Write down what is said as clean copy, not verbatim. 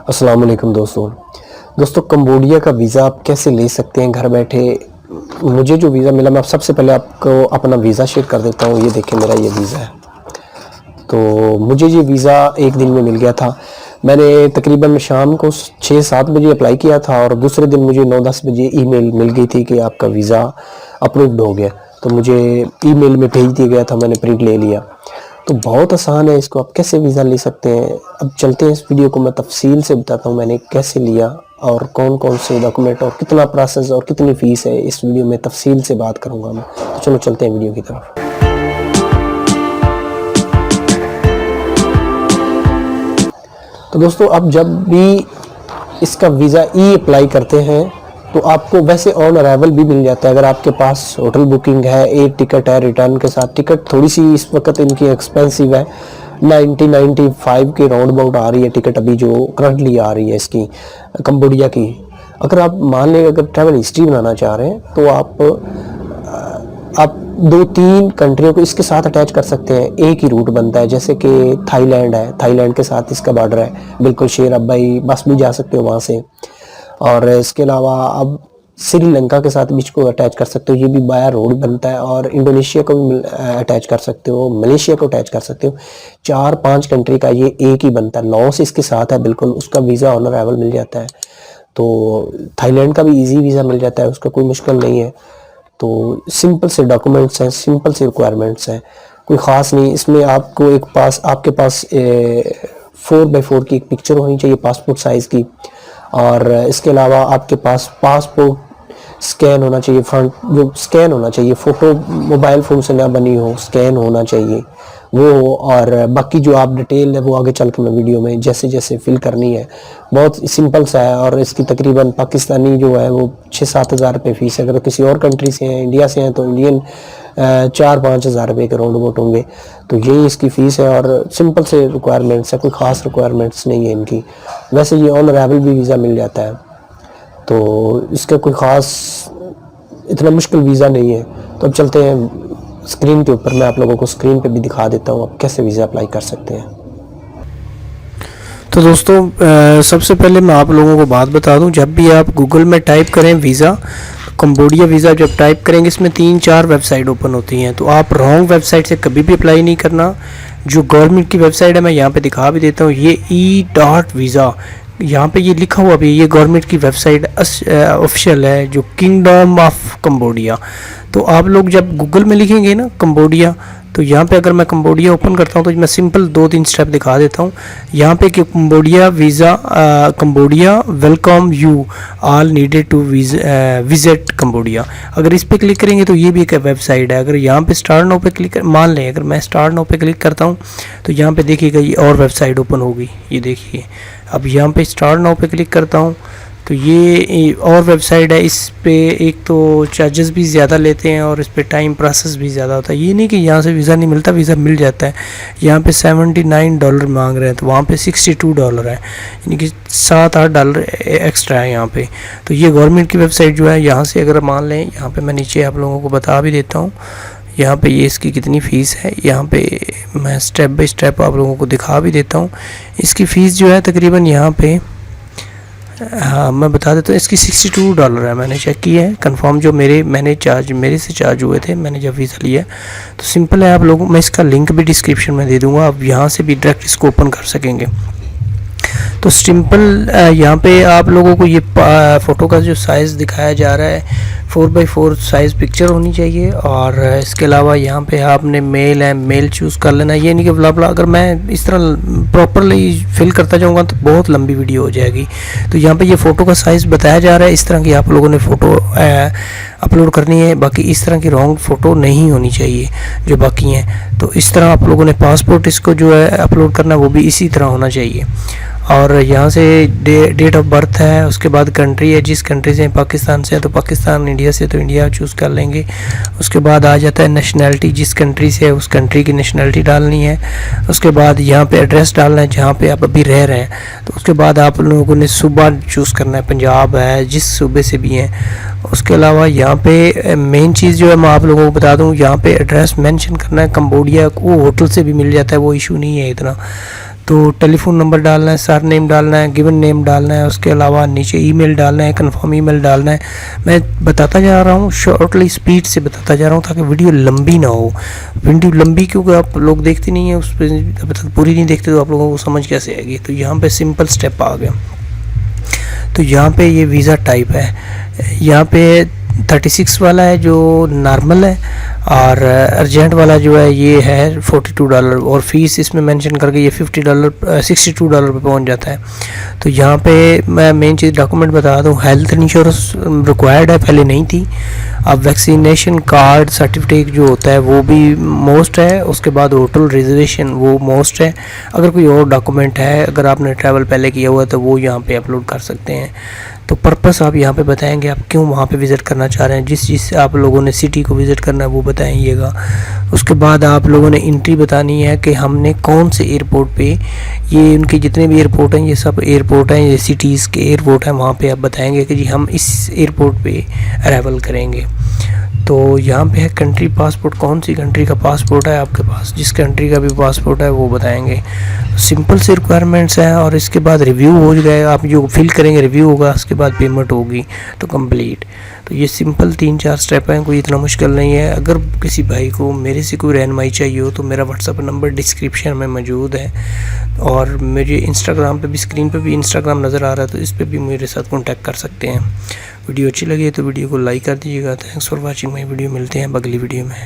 अस्सलाम वालेकुम दोस्तों कंबोडिया का वीज़ा आप कैसे ले सकते हैं घर बैठे। मुझे जो वीज़ा मिला, मैं सबसे पहले आपको अपना वीज़ा शेयर कर देता हूँ। ये देखिए मेरा ये वीज़ा है। तो मुझे ये वीज़ा एक दिन में मिल गया था। मैंने तकरीबन शाम को 6-7 बजे अप्लाई किया था और दूसरे दिन मुझे 9-10 बजे ईमेल मिल गई थी कि आपका वीज़ा अप्रूव्ड हो गया। तो मुझे ईमेल में भेज दिया गया था, मैंने प्रिंट ले लिया। तो बहुत आसान है, इसको आप कैसे वीज़ा ले सकते हैं। अब चलते हैं, इस वीडियो को मैं तफसील से बताता हूँ मैंने कैसे लिया और कौन कौन से डॉक्यूमेंट और कितना प्रोसेस और कितनी फ़ीस है। इस वीडियो में तफसील से बात करूँगा मैं। तो चलो चलते हैं वीडियो की तरफ। तो दोस्तों, अब जब भी इसका वीज़ा ई अप्लाई करते हैं तो आपको वैसे ऑन अराइवल भी मिल जाता है। अगर आपके पास होटल बुकिंग है, एक टिकट है रिटर्न के साथ। टिकट थोड़ी सी इस वक्त इनकी एक्सपेंसिव है, 90-95 के राउंड अबाउट आ रही है टिकट अभी जो करंटली आ रही है इसकी कंबोडिया की। अगर आप मान लें अगर ट्रैवल हिस्ट्री बनाना चाह रहे हैं तो आप 2-3 कंट्रियों को इसके साथ अटैच कर सकते हैं। एक ही रूट बनता है, जैसे कि थाईलैंड है, थाईलैंड के साथ इसका बॉर्डर है बिल्कुल। शेर अब्बाई बस भी जा सकते हो वहाँ से। और इसके अलावा अब श्रीलंका के साथ भी इसको अटैच कर सकते हो, ये भी बाया रोड बनता है। और इंडोनेशिया को भी अटैच कर सकते हो, मलेशिया को अटैच कर सकते हो। 4-5 कंट्री का ये एक ही बनता है। लॉस इसके साथ है बिल्कुल, उसका वीज़ा ऑन अराइवल मिल जाता है। तो थाईलैंड का भी इजी वीज़ा मिल जाता है, उसका कोई मुश्किल नहीं है। तो सिंपल से डॉक्यूमेंट्स हैं, सिंपल से रिक्वायरमेंट्स हैं, कोई ख़ास नहीं। इसमें आपको आपके पास 4x4 की एक पिक्चर होनी चाहिए पासपोर्ट साइज़ की। और इसके अलावा आपके पास पासपोर्ट स्कैन होना चाहिए, फ्रंट जो स्कैन होना चाहिए, फ़ोटो मोबाइल फ़ोन से ना बनी हो, स्कैन होना चाहिए वो हो। और बाकी जो आप डिटेल है वो आगे चल के मैं वीडियो में जैसे जैसे फिल करनी है। बहुत सिंपल सा है और इसकी तकरीबन पाकिस्तानी जो है वो 6-7 हज़ार रुपये फ़ीस है। अगर किसी और कंट्री से हैं, इंडिया से हैं, तो इंडियन 4-5 हज़ार रुपये के राउंड अबाउट होंगे। तो यही इसकी फ़ीस है और सिंपल से रिक्वायरमेंट्स है, कोई ख़ास रिक्वायरमेंट्स नहीं है इनकी। वैसे ये ऑन अराइवल भी वीज़ा मिल जाता है, तो इसका कोई ख़ास इतना मुश्किल वीज़ा नहीं है। तो अब चलते हैं स्क्रीन के ऊपर, मैं आप लोगों को स्क्रीन पे भी दिखा देता हूँ आप कैसे वीज़ा अप्लाई कर सकते हैं। तो दोस्तों सबसे पहले मैं आप लोगों को बात बता दूं, जब भी आप गूगल में टाइप करें वीज़ा, कंबोडिया वीज़ा जब टाइप करेंगे इसमें 3-4 वेबसाइट ओपन होती हैं। तो आप रॉन्ग वेबसाइट से कभी भी अप्लाई नहीं करना। जो गवर्नमेंट की वेबसाइट है मैं यहाँ पे दिखा भी देता हूँ, ये e.वीज़ा, यहाँ पे ये लिखा हुआ भी, ये गवर्नमेंट की वेबसाइट ऑफिशियल है, जो किंगडम ऑफ कंबोडिया। तो आप लोग जब गूगल में लिखेंगे ना कंबोडिया, तो यहाँ पे अगर मैं कंबोडिया ओपन करता हूँ तो मैं सिंपल 2-3 स्टेप दिखा देता हूँ। यहाँ पे कि Cambodia visa, Cambodia welcome you all needed to visit Cambodia. अगर इस पे क्लिक करेंगे तो ये भी एक वेबसाइट है। अगर यहाँ पे स्टार्ट नाउ पे क्लिक मान लें, अगर मैं स्टार्ट नाउ पे क्लिक करता हूँ तो यहाँ पे देखिएगा ये और वेबसाइट ओपन होगी। ये देखिए, अब यहाँ पे स्टार्ट नाउ पे क्लिक करता हूँ तो ये और वेबसाइट है। इस पे एक तो चार्जेस भी ज़्यादा लेते हैं और इस पे टाइम प्रोसेस भी ज़्यादा होता है। ये नहीं कि यहाँ से वीज़ा नहीं मिलता, वीज़ा मिल जाता है। यहाँ पे $79 मांग रहे हैं, तो वहाँ पे $62 है, यानी कि $7-8 एक्स्ट्रा है यहाँ पे। तो ये गवर्नमेंट की वेबसाइट जो है, यहाँ से अगर मान लें, यहाँ पे मैं नीचे आप लोगों को बता भी देता हूँ, यहाँ पे ये इसकी कितनी फ़ीस है। यहाँ पे मैं स्टेप बाय स्टेप आप लोगों को दिखा भी देता हूँ। इसकी फ़ीस जो है तकरीबन यहाँ पे, हाँ मैं बता देता हूँ, इसकी $62 है। मैंने चेक किया है कंफर्म, जो मेरे से चार्ज हुए थे मैंने जब वीज़ा लिया। तो सिंपल है, आप लोगों, मैं इसका लिंक भी डिस्क्रिप्शन में दे दूँगा, आप यहाँ से भी डायरेक्ट इसको ओपन कर सकेंगे। तो सिंपल यहाँ पे आप लोगों को ये फ़ोटो का जो साइज़ दिखाया जा रहा है 4x4 साइज़ पिक्चर होनी चाहिए। और इसके अलावा यहाँ पे आपने मेल चूज़ कर लेना। ये नहीं कि ब्ला अगर मैं इस तरह प्रॉपरली फिल करता जाऊँगा तो बहुत लंबी वीडियो हो जाएगी। तो यहाँ पे ये फ़ोटो का साइज़ बताया जा रहा है, इस तरह की आप लोगों ने फ़ोटो अपलोड करनी है। बाकी इस तरह की रॉन्ग फ़ोटो नहीं होनी चाहिए जो बाकी हैं। तो इस तरह आप लोगों ने पासपोर्ट इसको जो है अपलोड करना, वो भी इसी तरह होना चाहिए। और यहाँ से डेट ऑफ बर्थ है, उसके बाद कंट्री है, जिस कंट्री से पाकिस्तान से है तो पाकिस्तान, इंडिया से तो इंडिया चूज़ कर लेंगे। उसके बाद आ जाता है नेशनैलिटी, जिस कंट्री से है उस कंट्री की नेशनैलिटी डालनी है। उसके बाद यहाँ पे एड्रेस डालना है जहाँ पे आप अभी रह रहे हैं। तो उसके बाद आप लोगों ने सूबा चूज़ करना है, पंजाब है, जिस सूबे से भी हैं। उसके अलावा यहाँ पे मेन चीज़ जो है मैं आप लोगों को बता दूँ, यहाँ पे एड्रेस मेंशन करना है। कंबोडिया को होटल से भी मिल जाता है, वो इशू नहीं है इतना। तो टेलीफोन नंबर डालना है, सर नेम डालना है, गिवन नेम डालना है, उसके अलावा नीचे ईमेल डालना है, कंफर्म ईमेल डालना है। मैं बताता जा रहा हूँ शॉर्टली, स्पीड से बताता जा रहा हूँ ताकि वीडियो लंबी ना हो। वीडियो लंबी क्योंकि आप लोग देखते नहीं हैं, उस पर पूरी नहीं देखते तो आप लोगों को समझ कैसे आएगी। तो यहाँ पे सिंपल स्टेप आ गया। तो यहाँ पे ये वीज़ा टाइप है, यहाँ पे 36 वाला है जो नॉर्मल है, और अर्जेंट वाला जो है ये है $42, और फीस इसमें मेंशन करके ये $62 पे पहुंच जाता है। तो यहाँ पे मैं मेन चीज़ डॉक्यूमेंट बता दूँ, हेल्थ इंश्योरेंस रिक्वायर्ड है, पहले नहीं थी। अब वैक्सीनेशन कार्ड सर्टिफिकेट जो होता है वो भी मोस्ट है, उसके बाद होटल रिजर्वेशन वो मोस्ट है। अगर कोई और डॉक्यूमेंट है, अगर आपने ट्रैवल पहले किया हुआ है तो वो यहाँ पे अपलोड कर सकते हैं। तो पर्पस आप यहाँ पे बताएंगे आप क्यों वहाँ पे विज़िट करना चाह रहे हैं, जिस चीज़ से आप लोगों ने सिटी को विज़िट करना है वो बताइएगा। उसके बाद आप लोगों ने एंट्री बतानी है कि हमने कौन से एयरपोर्ट पे, ये उनके जितने भी एयरपोर्ट हैं ये सब एयरपोर्ट हैं, ये सिटीज़ के एयरपोर्ट हैं, वहाँ पे आप बताएंगे कि जी हम इस एयरपोर्ट पे अराइवल करेंगे। तो यहाँ पे है कंट्री पासपोर्ट, कौन सी कंट्री का पासपोर्ट है आपके पास, जिस कंट्री का भी पासपोर्ट है वो बताएंगे। सिंपल से रिक्वायरमेंट्स हैं, और इसके बाद रिव्यू हो जाएगा, आप जो फिल करेंगे रिव्यू होगा, उसके बाद पेमेंट होगी तो कंप्लीट। तो ये सिंपल 3-4 स्टेप हैं, कोई इतना मुश्किल नहीं है। अगर किसी भाई को मेरे से कोई रहनुमाई चाहिए हो तो मेरा व्हाट्सअप नंबर डिस्क्रिप्शन में मौजूद है, और मेरे इंस्टाग्राम पे भी, स्क्रीन पे भी इंस्टाग्राम नज़र आ रहा है, तो इस पर भी मेरे साथ कॉन्टैक्ट कर सकते हैं। वीडियो अच्छी लगी तो वीडियो को लाइक कर दीजिएगा। Thanks for watching my video. मिलते हैं अगली वीडियो में।